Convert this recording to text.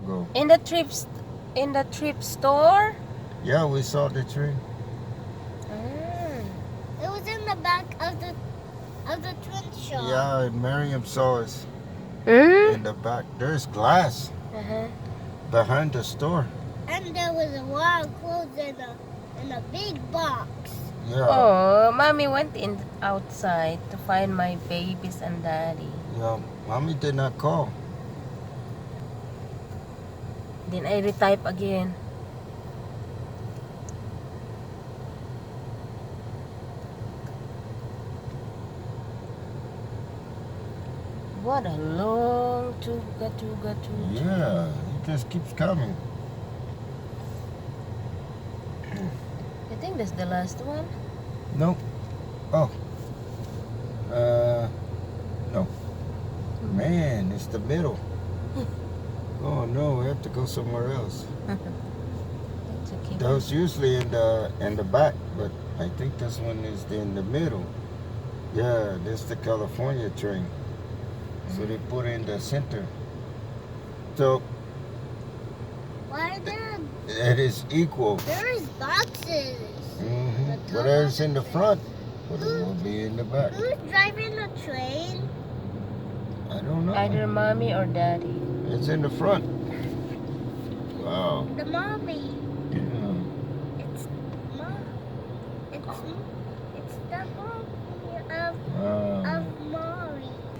ago. In the thrift store? Yeah, we saw the tree. Mm. It was in the back of the twin shop. Yeah, Miriam saw us Mm? in the back. There's glass Uh-huh. behind the store. And there was a lot of clothes in a big box. Yeah, Oh, mommy went outside to find my babies and daddy. yeah. Mommy did not call. Then I retype again. What a long tuga. Yeah, it just keeps coming. I think that's the last one. Nope. Oh. No. Man, it's the middle. Oh no, we have to go somewhere else. It's okay. That was usually in the back, but I think this one is in the middle. Yeah, this the California train. So they put in the center. So Why are there it is equal. there's boxes? Mm-hmm. Whatever's in the front, but it will be in the back. Who's driving the train? I don't know. Either mommy or daddy. It's in the front. Wow. The mommy. Yeah. It's mom. It's the mommy of Wow.